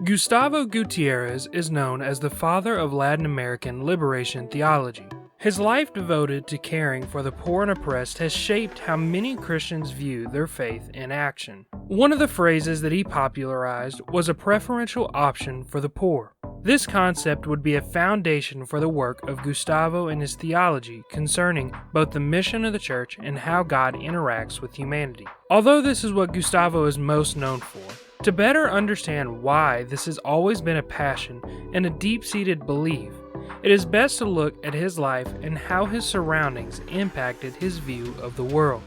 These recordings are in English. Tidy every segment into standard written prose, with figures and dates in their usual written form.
Gustavo Gutierrez is known as the father of Latin American Liberation Theology. His life devoted to caring for the poor and oppressed has shaped how many Christians view their faith in action. One of the phrases that he popularized was a preferential option for the poor. This concept would be a foundation for the work of Gustavo and his theology concerning both the mission of the church and how God interacts with humanity. Although this is what Gustavo is most known for, to better understand why this has always been a passion and a deep-seated belief, it is best to look at his life and how his surroundings impacted his view of the world.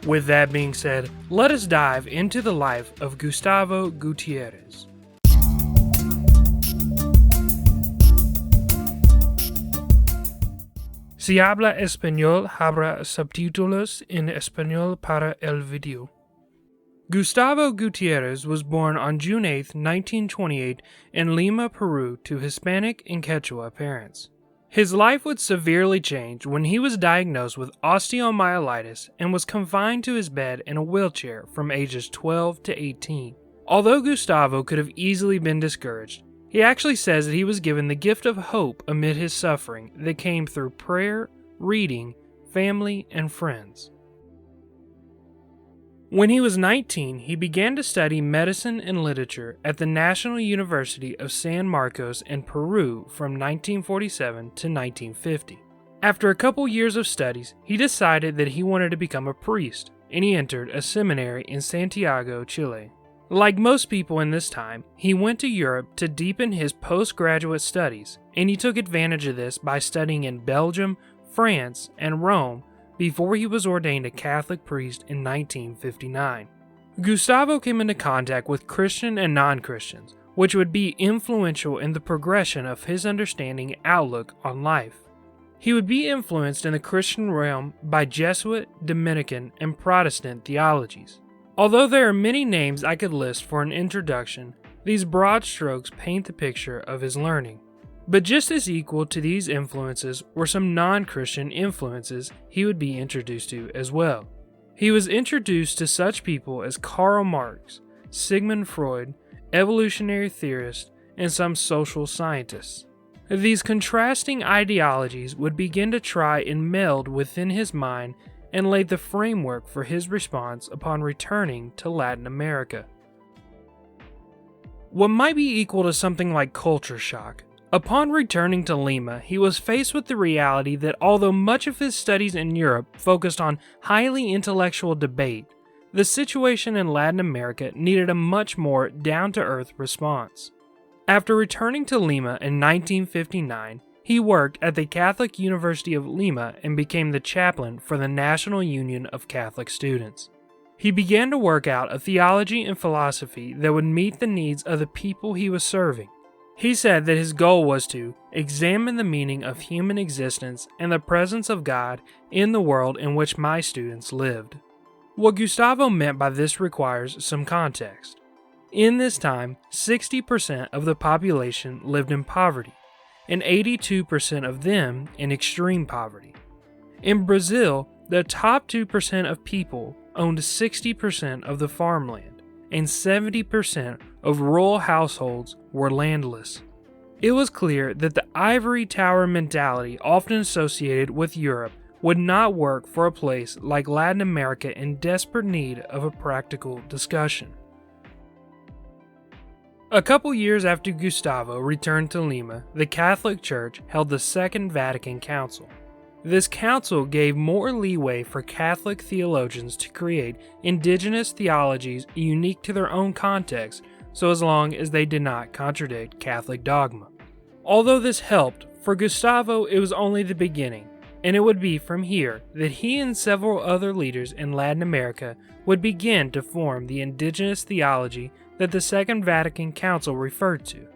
With that being said, let us dive into the life of Gustavo Gutierrez. Si habla español, habrá subtítulos en español para el video. Gustavo Gutierrez was born on June 8, 1928 in Lima, Peru to Hispanic and Quechua parents. His life would severely change when he was diagnosed with osteomyelitis and was confined to his bed in a wheelchair from ages 12 to 18. Although Gustavo could have easily been discouraged, he actually says that he was given the gift of hope amid his suffering that came through prayer, reading, family, and friends. When he was 19, he began to study medicine and literature at the National University of San Marcos in Peru from 1947 to 1950. After a couple years of studies, he decided that he wanted to become a priest, and he entered a seminary in Santiago, Chile. Like most people in this time, he went to Europe to deepen his postgraduate studies, and he took advantage of this by studying in Belgium, France, and Rome before he was ordained a Catholic priest in 1959. Gustavo came into contact with Christian and non-Christians, which would be influential in the progression of his understanding and outlook on life. He would be influenced in the Christian realm by Jesuit, Dominican, and Protestant theologies. Although there are many names I could list for an introduction, these broad strokes paint the picture of his learning. But just as equal to these influences were some non-Christian influences he would be introduced to as well. He was introduced to such people as Karl Marx, Sigmund Freud, evolutionary theorists, and some social scientists. These contrasting ideologies would begin to try and meld within his mind and laid the framework for his response upon returning to Latin America. What might be equal to something like culture shock. Upon returning to Lima, he was faced with the reality that although much of his studies in Europe focused on highly intellectual debate, the situation in Latin America needed a much more down-to-earth response. After returning to Lima in 1959, he worked at the Catholic University of Lima and became the chaplain for the National Union of Catholic Students. He began to work out a theology and philosophy that would meet the needs of the people he was serving. He said that his goal was to examine the meaning of human existence and the presence of God in the world in which my students lived. What Gustavo meant by this requires some context. In this time, 60% of the population lived in poverty, and 82% of them in extreme poverty. In Brazil, the top 2% of people owned 60% of the farmland, and 70% of rural households were landless. It was clear that the ivory tower mentality often associated with Europe would not work for a place like Latin America in desperate need of a practical discussion. A couple years after Gustavo returned to Lima, the Catholic Church held the Second Vatican Council. This council gave more leeway for Catholic theologians to create indigenous theologies unique to their own context, so as long as they did not contradict Catholic dogma. Although this helped, for Gustavo it was only the beginning, and it would be from here that he and several other leaders in Latin America would begin to form the indigenous theology that the Second Vatican Council referred to.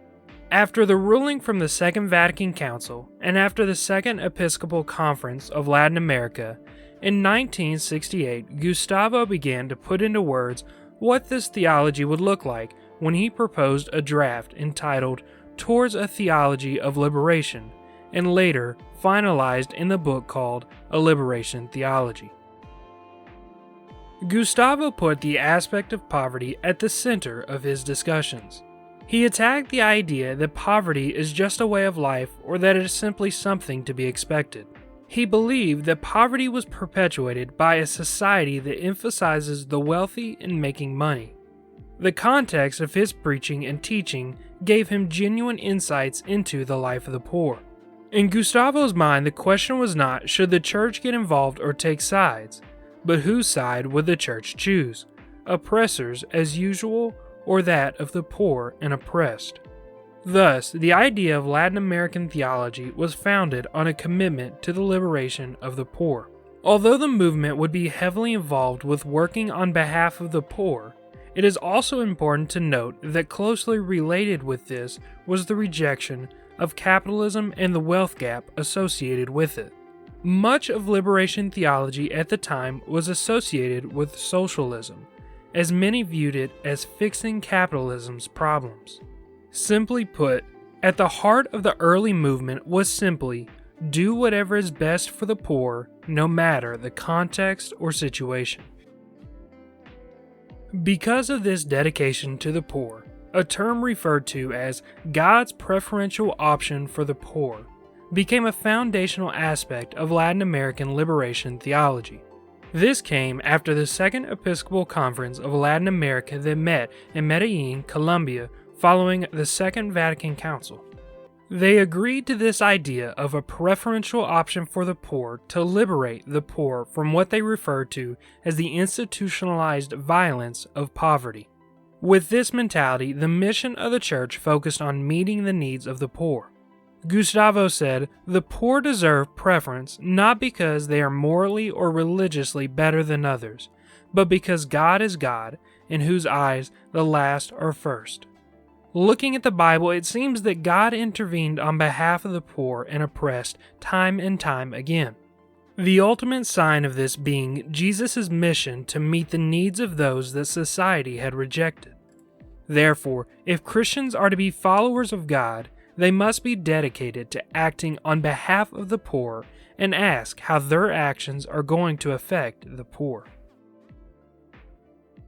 After the ruling from the Second Vatican Council, and after the Second Episcopal Conference of Latin America, in 1968, Gustavo began to put into words what this theology would look like when he proposed a draft entitled Towards a Theology of Liberation, and later finalized in the book called A Liberation Theology. Gustavo put the aspect of poverty at the center of his discussions. He attacked the idea that poverty is just a way of life or that it is simply something to be expected. He believed that poverty was perpetuated by a society that emphasizes the wealthy in making money. The context of his preaching and teaching gave him genuine insights into the life of the poor. In Gustavo's mind, the question was not should the church get involved or take sides, but whose side would the church choose, oppressors as usual or that of the poor and oppressed. Thus, the idea of Latin American theology was founded on a commitment to the liberation of the poor. Although the movement would be heavily involved with working on behalf of the poor, it is also important to note that closely related with this was the rejection of capitalism and the wealth gap associated with it. Much of liberation theology at the time was associated with socialism, as many viewed it as fixing capitalism's problems. Simply put, at the heart of the early movement was simply do whatever is best for the poor, no matter the context or situation. Because of this dedication to the poor, a term referred to as God's preferential option for the poor became a foundational aspect of Latin American liberation theology. This came after the Second Episcopal Conference of Latin America that met in Medellin, Colombia, following the Second Vatican Council. They agreed to this idea of a preferential option for the poor to liberate the poor from what they referred to as the institutionalized violence of poverty. With this mentality, the mission of the church focused on meeting the needs of the poor. Gustavo said, "The poor deserve preference not because they are morally or religiously better than others, but because God is God, in whose eyes the last are first." Looking at the Bible, it seems that God intervened on behalf of the poor and oppressed time and time again. The ultimate sign of this being Jesus' mission to meet the needs of those that society had rejected. Therefore, if Christians are to be followers of God, they must be dedicated to acting on behalf of the poor and ask how their actions are going to affect the poor.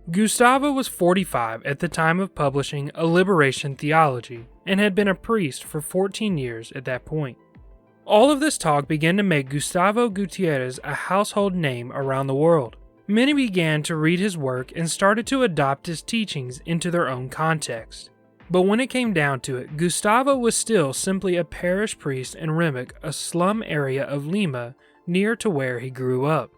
Gustavo was 45 at the time of publishing A Liberation Theology and had been a priest for 14 years at that point. All of this talk began to make Gustavo Gutierrez a household name around the world. Many began to read his work and started to adopt his teachings into their own context. But when it came down to it, Gustavo was still simply a parish priest in Rimac, a slum area of Lima near to where he grew up.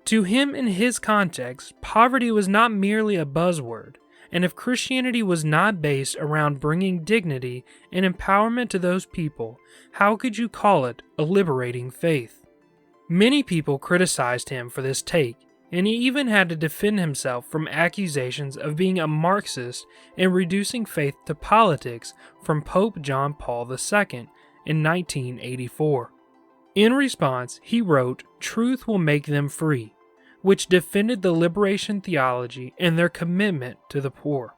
To him, in his context, poverty was not merely a buzzword, and if Christianity was not based around bringing dignity and empowerment to those people, how could you call it a liberating faith? Many people criticized him for this take, and he even had to defend himself from accusations of being a Marxist and reducing faith to politics from Pope John Paul II in 1984. In response, he wrote, "Truth will make them free," which defended the liberation theology and their commitment to the poor.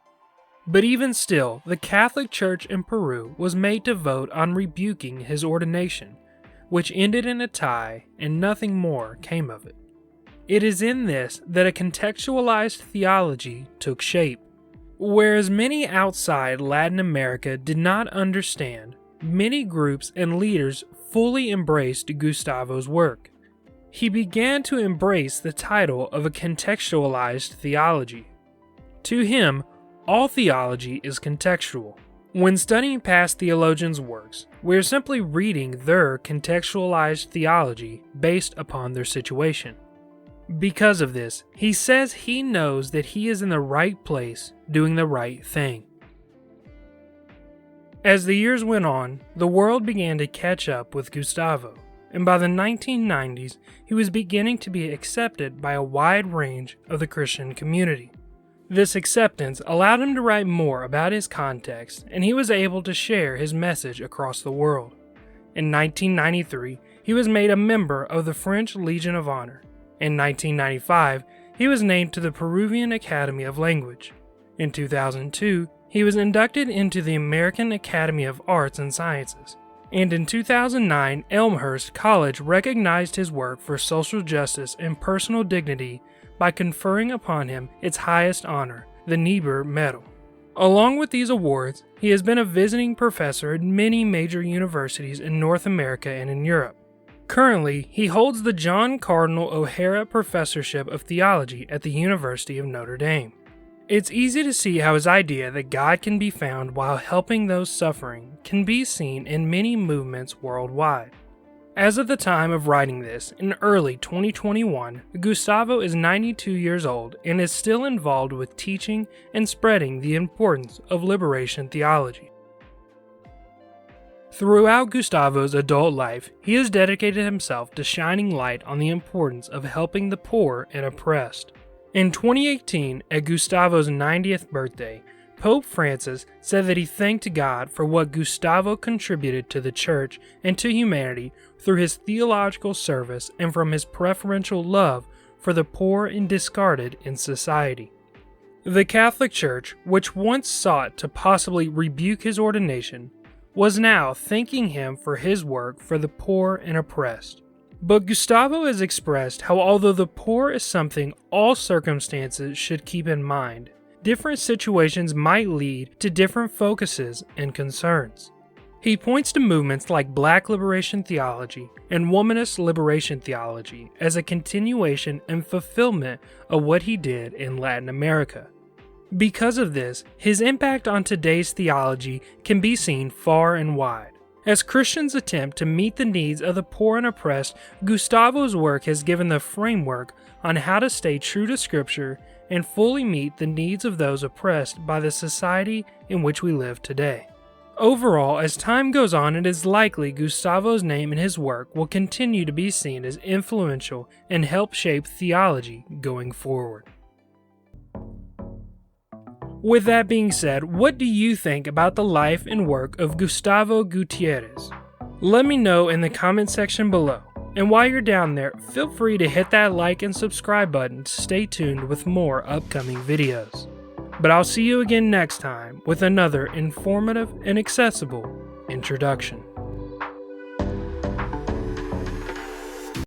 But even still, the Catholic Church in Peru was made to vote on rebuking his ordination, which ended in a tie and nothing more came of it. It is in this that a contextualized theology took shape. Whereas many outside Latin America did not understand, many groups and leaders fully embraced Gustavo's work. He began to embrace the title of a contextualized theology. To him, all theology is contextual. When studying past theologians' works, we are simply reading their contextualized theology based upon their situation. Because of this, he says he knows that he is in the right place doing the right thing. As the years went on, the world began to catch up with Gustavo, and by the 1990s, he was beginning to be accepted by a wide range of the Christian community. This acceptance allowed him to write more about his context, and he was able to share his message across the world. In 1993, he was made a member of the French Legion of Honor. In 1995, he was named to the Peruvian Academy of Language. In 2002, he was inducted into the American Academy of Arts and Sciences. And in 2009, Elmhurst College recognized his work for social justice and personal dignity by conferring upon him its highest honor, the Niebuhr Medal. Along with these awards, he has been a visiting professor at many major universities in North America and in Europe. Currently, he holds the John Cardinal O'Hara Professorship of Theology at the University of Notre Dame. It's easy to see how his idea that God can be found while helping those suffering can be seen in many movements worldwide. As of the time of writing this, in early 2021, Gustavo is 92 years old and is still involved with teaching and spreading the importance of liberation theology. Throughout Gustavo's adult life, he has dedicated himself to shining light on the importance of helping the poor and oppressed. In 2018, at Gustavo's 90th birthday, Pope Francis said that he thanked God for what Gustavo contributed to the Church and to humanity through his theological service and from his preferential love for the poor and discarded in society. The Catholic Church, which once sought to possibly rebuke his ordination, was now thanking him for his work for the poor and oppressed. But Gustavo has expressed how although the poor is something all circumstances should keep in mind, different situations might lead to different focuses and concerns. He points to movements like Black Liberation Theology and Womanist Liberation Theology as a continuation and fulfillment of what he did in Latin America. Because of this, his impact on today's theology can be seen far and wide. As Christians attempt to meet the needs of the poor and oppressed, Gustavo's work has given the framework on how to stay true to Scripture and fully meet the needs of those oppressed by the society in which we live today. Overall, as time goes on, it is likely Gustavo's name and his work will continue to be seen as influential and help shape theology going forward. With that being said, what do you think about the life and work of Gustavo Gutierrez? Let me know in the comment section below. And while you're down there, feel free to hit that like and subscribe button to stay tuned with more upcoming videos. But I'll see you again next time with another informative and accessible introduction.